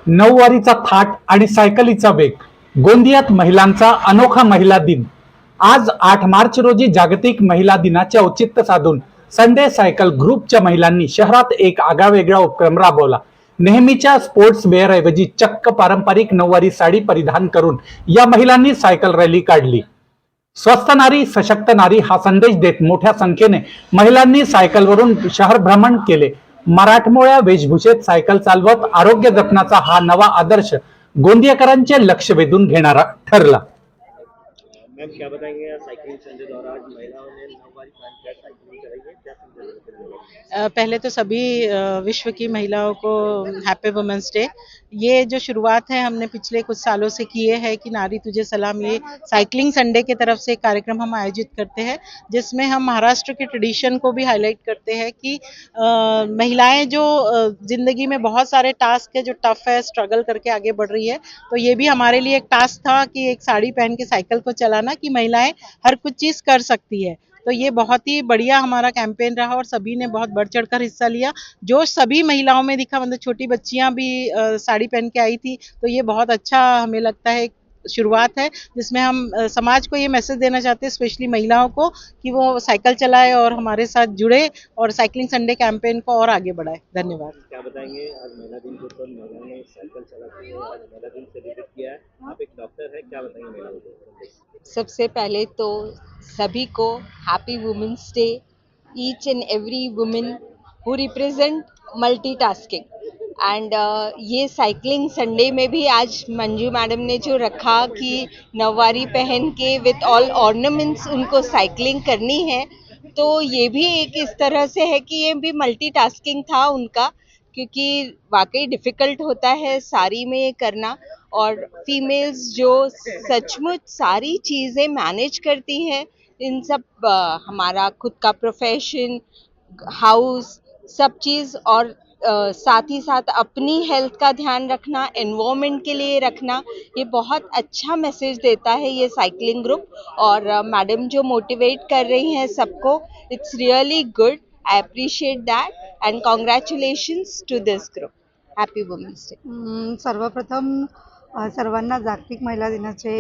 नऊवारीचा that आणि सायकलीचा वेग. गोंदियात महिलांचा अनोखा महिला दिन. आज 8 मार्च रोजी जागतिक महिला दिनाचे औचित्य साधून संडे सायकल ग्रुपच्या महिलांनी शहरात एक आगळावेगळा उपक्रम राबवला. नेहमीच्या स्पोर्ट्स वेअर ऐवजी चक्क पारंपरिक नऊवारी साडी परिधान करून या महिलांनी सायकल रॅली काढली. स्वस्थ नारी सशक्त नारी हा संदेश देत मोठ्या संख्येने महिलांनी सायकलवरून शहर भ्रमण केले. मराठमोळ्या वेशभूषेत सायकल चालवत आरोग्य जपण्याचा हा नवा आदर्श गोंदियाकरांचे लक्ष वेधून घेणारा ठरला. मैम क्या बताएंगे साइकिलिंग संडे द्वारा आज महिलाओं ने नौवारी पहन कर साइकिलिंग कराई है, क्या संदेश? पहले तो सभी विश्व की महिलाओं को हैप्पी वुमेंस डे। ये जो शुरुआत है हमने पिछले कुछ सालों से किए है कि नारी तुझे सलाम, ये साइकिलिंग संडे की तरफ से कार्यक्रम हम आयोजित करते हैं, जिसमें हम महाराष्ट्र के ट्रेडिशन को भी हाईलाइट करते हैं कि महिलाएं जो जिंदगी में बहुत सारे टास्क है जो टफ है, स्ट्रगल करके आगे बढ़ रही है, तो ये भी हमारे लिए एक टास्क था कि एक साड़ी पहन के साइकिल को चलाना, कि महिलाएं हर कुछ चीज कर सकती है। तो ये बहुत ही बढ़िया हमारा कैंपेन रहा और सभी ने बहुत बढ़ चढ़ कर हिस्सा लिया। जो सभी महिलाओं में दिखा, मतलब छोटी बच्चियां भी साड़ी पहन के आई थी, तो ये बहुत अच्छा हमें लगता है शुरुआत है, जिसमें हम समाज को ये मैसेज देना चाहते हैं, स्पेशली महिलाओं को, कि वो साइकिल चलाए और हमारे साथ जुड़े और साइकिलिंग संडे कैंपेन को और आगे बढ़ाए। धन्यवाद। क्या बताएंगे आज महिला दिन के ऊपर महिलाओं ने साइकिल चलाते हुए आज महिला दिन सेलिब्रेट किया है, आप एक डॉक्टर है, क्या बताएंगे महिलाओं को? सबसे पहले तो सभी को happy women's day. Each and every women who represent multitasking and ये साइकिलिंग संडे में भी आज मंजू मैडम ने जो रखा कि नववारी पहन के विथ ऑल ऑर्नामेंट्स उनको साइकिलिंग करनी है, तो ये भी एक इस तरह से है कि ये भी मल्टीटास्किंग था उनका, क्योंकि वाकई डिफ़िकल्ट होता है साड़ी में ये करना, और फीमेल्स जो सचमुच सारी चीज़ें मैनेज करती हैं, इन सब हमारा खुद का प्रोफेशन, हाउस, सब चीज़, और साथ ही साथ अपनी हेल्थ का ध्यान रखना, एनवायरनमेंट के लिए रखना, ये बहुत अच्छा मैसेज देता है ये साइकिलिंग ग्रुप। और मैडम जो मोटिवेट कर रही हैं सबको, it's really good. I appreciate that and congratulations to this group. Happy Women's Day. सर्वप्रथम सर्वांना जागतिक महिला दिनाचे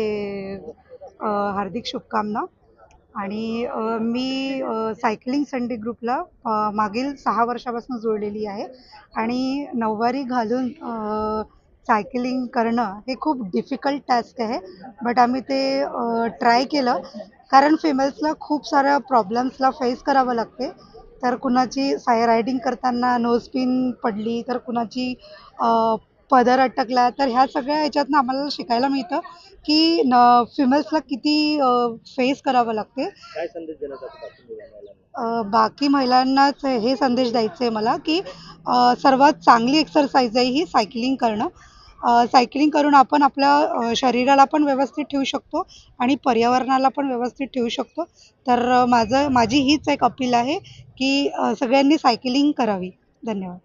हार्दिक शुभकामना। आणि मी सायकलिंग संडे ग्रुपला मागील 6 वर्षापासून जोडलेली आहे आणि नऊवारी घालून सायकलिंग करणं हे खूप डिफिकल्ट टास्क आहे, बट आम्ही ते ट्राय केलं, कारण फिमेल्सला खूप साऱ्या प्रॉब्लेम्सला फेस करावं लागते. तर कुणाची रायडिंग करताना नोज पिन पडली, तर कुणाची पदर अटकला, तर ह्या सगळ्या ह्याच्यातनं आम्हाला शिकायला मिळतं की फिमेल्सला किती फेस करावं लागते. काय संदेश देना चाहते हैं बाकी महिलांनाच हे संदेश द्यायचे आहे मला की सर्वात चांगली एक्सरसाइज आहे ही सायकलिंग करणं. सायकलिंग करून आपण आपल्या शरीराला पण व्यवस्थित ठेवू शकतो आणि पर्यावरणाला पण व्यवस्थित ठेवू शकतो. तर माझी हीच एक अपील आहे की सगळ्यांनी सायकलिंग करावी. धन्यवाद.